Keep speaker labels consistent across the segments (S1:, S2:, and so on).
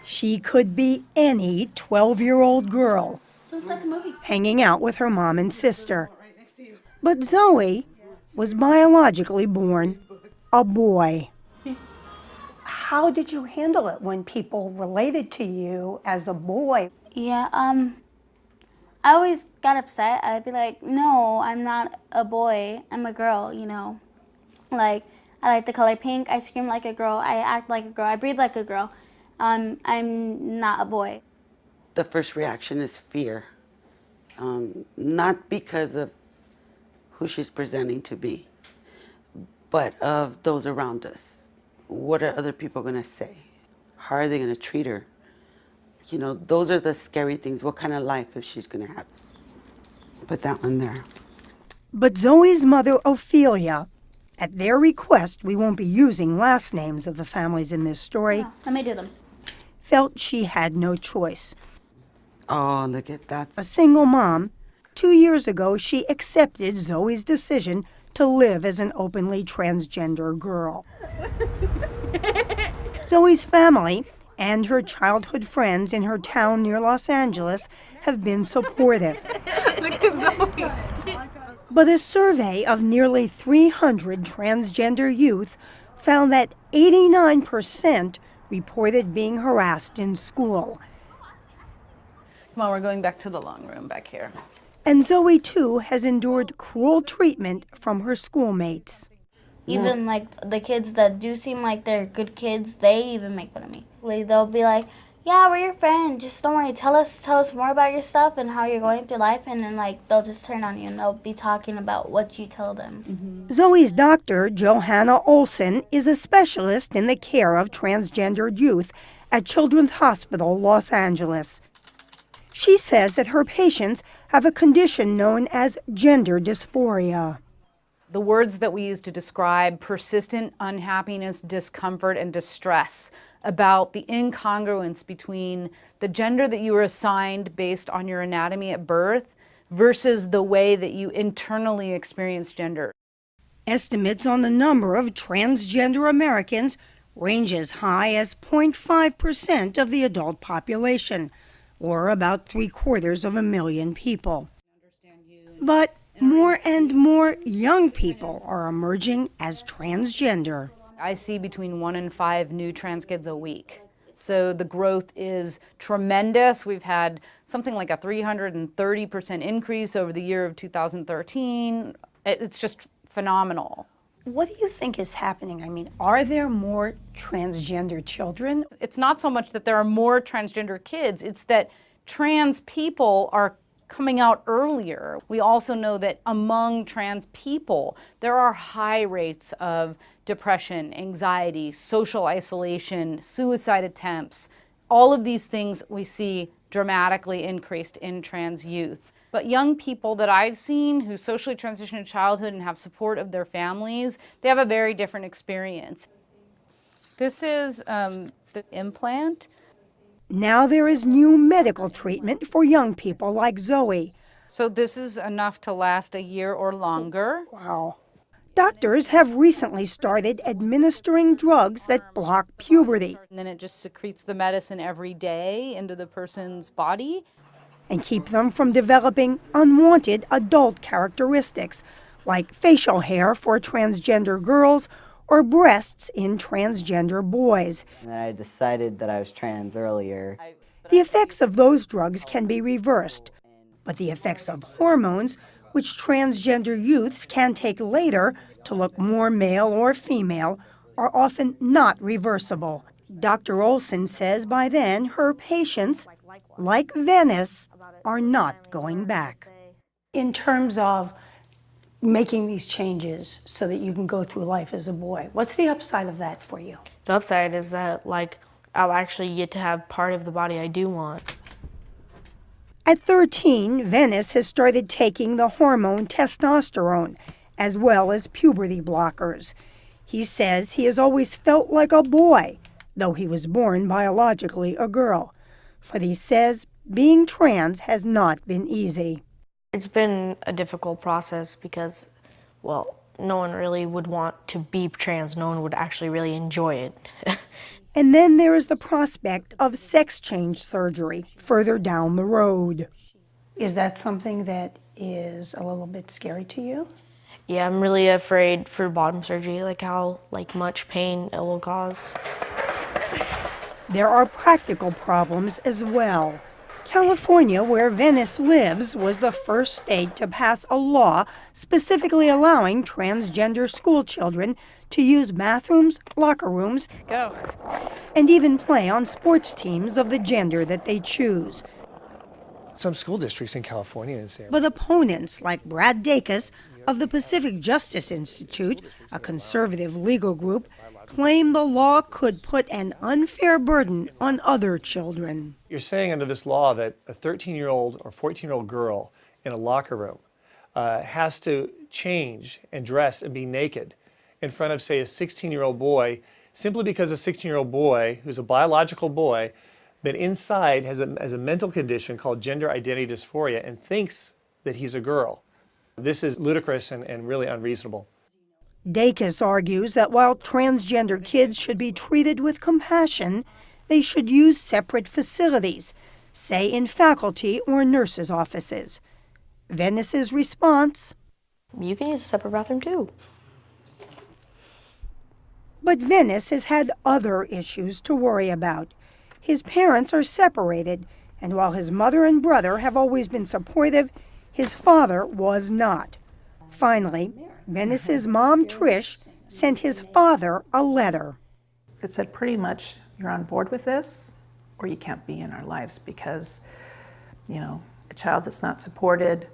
S1: She could be any 12-year-old girl
S2: So start the movie.
S1: hanging out with her mom and sister. But Zoe was biologically born a boy. How did you handle it when people related to you as a boy?
S2: Yeah, I always got upset. I'd be like, no, I'm not a boy. I'm a girl, you know. Like, I like the color pink. I scream like a girl. I act like a girl. I breathe like a girl. I'm not a boy.
S3: The first reaction is fear, not because of who she's presenting to be, but of those around us. What are other people going to say? How are they going to treat her? You know, those are the scary things. What kind of life is she's going to have? Put that one there.
S1: But Zoe's mother, Ophelia, at their request, we won't be using last names of the families in this story,
S2: Yeah, let me do them.
S1: felt she had no choice.
S3: Oh, look at that.
S1: A single mom, 2 years ago, she accepted Zoe's decision to live as an openly transgender girl. Zoe's family and her childhood friends in her town near Los Angeles have been supportive.
S4: Look at Zoe.
S1: But a survey of nearly 300 transgender youth found that 89% reported being harassed in school.
S4: Come on, we're going back to the long room back here.
S1: And Zoe, too, has endured cruel treatment from her schoolmates.
S2: Even like the kids that do seem like they're good kids, they even make fun of me. Like, they'll be like, yeah, we're your friend. Just don't worry. Tell us more about your stuff and how you're going through life. And then like they'll just turn on you and they'll be talking about what you tell them.
S4: Mm-hmm.
S1: Zoe's doctor, Johanna Olson, is a specialist in the care of transgendered youth at Children's Hospital, Los Angeles. She says that her patients have a condition known as gender dysphoria.
S4: The words that we use to describe persistent unhappiness, discomfort, and distress about the incongruence between the gender that you were assigned based on your anatomy at birth versus the way that you internally experience gender.
S1: Estimates on the number of transgender Americans range as high as 0.5% of the adult population, or about 750,000 people. But more and more young people are emerging as transgender.
S4: I see between 1 and 5 new trans kids a week. So the growth is tremendous. We've had something like a 330% increase over the year of 2013. It's just phenomenal.
S1: What do you think is happening? I mean, are there more transgender children?
S4: It's not so much that there are more transgender kids, it's that trans people are coming out earlier. We also know that among trans people, there are high rates of depression, anxiety, social isolation, suicide attempts. All of these things we see dramatically increased in trans youth. But young people that I've seen who socially transition in childhood and have support of their families, they have a very different experience. This is the implant.
S1: Now there is new medical treatment for young people like Zoe.
S4: So this is enough to last a year or longer.
S1: Wow. Doctors have recently started administering drugs that block puberty
S4: And then it just secretes the medicine every day into the person's body.
S1: and keep them from developing unwanted adult characteristics like facial hair for transgender girls or breasts in transgender boys.
S5: And then I decided that I was trans earlier.
S1: The effects of those drugs can be reversed, but the effects of hormones, which transgender youths can take later to look more male or female, are often not reversible. Dr. Olson says by then her patients, like Venice, are not going back. In terms of making these changes so that you can go through life as a boy, what's the upside of that for you?
S6: The upside is that, I'll actually get to have part of the body I do want.
S1: At 13, Venice has started taking the hormone testosterone, as well as puberty blockers. He says he has always felt like a boy, though he was born biologically a girl. But he says being trans has not been easy.
S6: It's been a difficult process because, well, no one really would want to be trans. No one would actually really enjoy it.
S1: And then there is the prospect of sex change surgery further down the road. Is that something that is a little bit scary to you?
S6: Yeah, I'm really afraid for bottom surgery, like how much pain it will cause.
S1: There are practical problems as well. California, where Venice lives, was the first state to pass a law specifically allowing transgender school children to use bathrooms, locker rooms, and even play on sports teams of the gender that they choose.
S7: Some school districts in California say.
S1: But opponents like Brad Dacus of the Pacific Justice Institute, a conservative legal group, claim the law could put an unfair burden on other children.
S7: You're saying under this law that a 13-year-old or 14-year-old girl in a locker room has to change and dress and be naked in front of, say, a 16-year-old boy, simply because a 16-year-old boy, who's a biological boy, but inside has a mental condition called gender identity dysphoria and thinks that he's a girl. This is ludicrous and really unreasonable.
S1: Dacus argues that while transgender kids should be treated with compassion, they should use separate facilities, say in faculty or nurses' offices. Venice's response?
S6: You can use a separate bathroom too.
S1: But Venice has had other issues to worry about. His parents are separated, and while his mother and brother have always been supportive, his father was not. Finally, Venice's mom, Trish, sent his father a letter.
S8: It said pretty much, you're on board with this, or you can't be in our lives because, a child that's not supported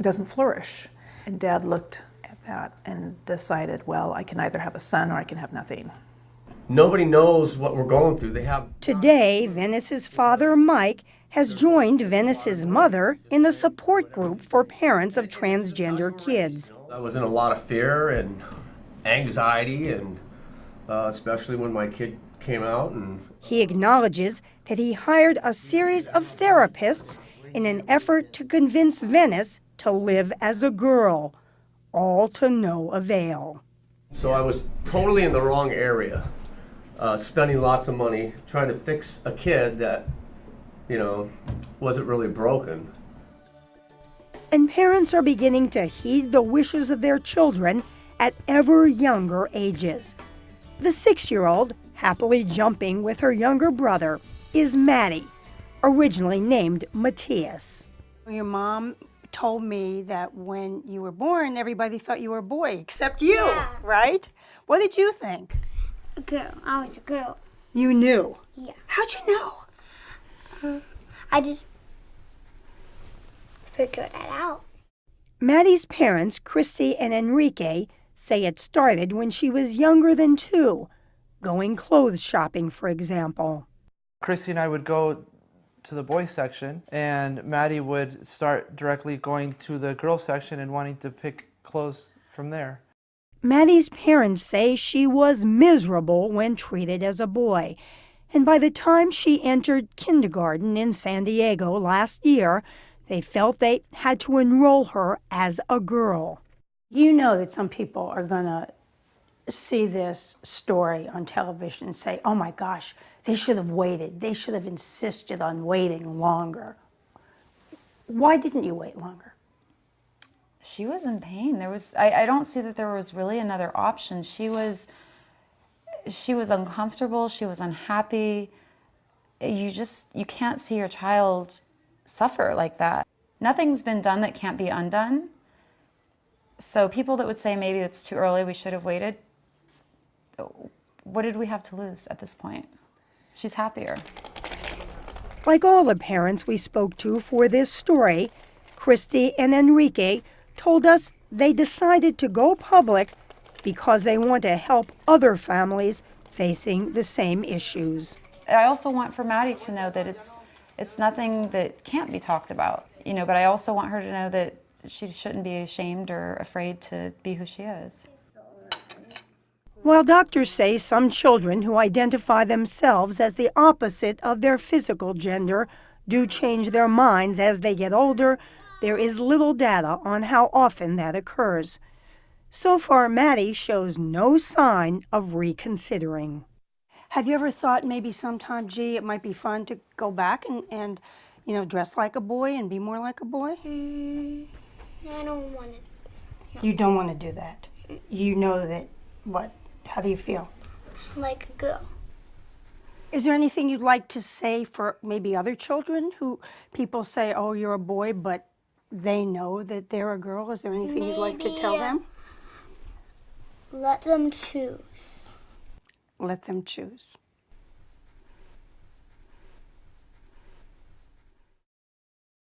S8: doesn't flourish. And Dad looked at that and decided, well, I can either have a son or I can have nothing.
S9: Nobody knows what we're going through.
S1: Today, Venice's father, Mike, has joined Venice's mother in a support group for parents of transgender kids.
S9: I was in a lot of fear and anxiety, and especially when my kid came out. And
S1: he acknowledges that he hired a series of therapists in an effort to convince Venice to live as a girl, all to no avail.
S9: So I was totally in the wrong area, spending lots of money trying to fix a kid that wasn't really broken.
S1: And parents are beginning to heed the wishes of their children at ever younger ages. The 6-year-old, happily jumping with her younger brother, is Maddie, originally named Matthias. Your mom told me that when you were born, everybody thought you were a boy, except you, right? What did you think?
S10: A girl. I was a girl.
S1: You knew?
S10: Yeah.
S1: How'd you know?
S10: I just figured that out.
S1: Maddie's parents, Christy and Enrique, say it started when she was younger than 2, going clothes shopping, for example.
S11: Christy and I would go to the boys section, and Maddie would start directly going to the girls section and wanting to pick clothes from there.
S1: Maddie's parents say she was miserable when treated as a boy, and by the time she entered kindergarten in San Diego last year, they felt they had to enroll her as a girl. You know that some people are going to see this story on television and say, oh my gosh, they should have waited. They should have insisted on waiting longer. Why didn't you wait longer?
S12: She was in pain. I don't see that there was really another option. She was uncomfortable. She was unhappy. You can't see your child suffer like that. Nothing's been done that can't be undone. So people that would say maybe it's too early, we should have waited, what did we have to lose at this point? She's happier.
S1: Like all the parents we spoke to for this story, Christy and Enrique told us they decided to go public because they want to help other families facing the same issues.
S12: I also want for Maddie to know that it's nothing that can't be talked about, but I also want her to know that she shouldn't be ashamed or afraid to be who she is.
S1: While doctors say some children who identify themselves as the opposite of their physical gender do change their minds as they get older, there is little data on how often that occurs. So far, Maddie shows no sign of reconsidering. Have you ever thought maybe sometime, gee, it might be fun to go back and you know, dress like a boy and be more like a boy?
S10: I don't want to.
S1: You don't want to do that. You know that, what? How do you feel?
S10: Like a girl.
S1: Is there anything you'd like to say for maybe other children who people say, oh, you're a boy, but they know that they're a girl? Is there anything you'd like to tell them?
S10: Let them choose.
S1: Let them choose.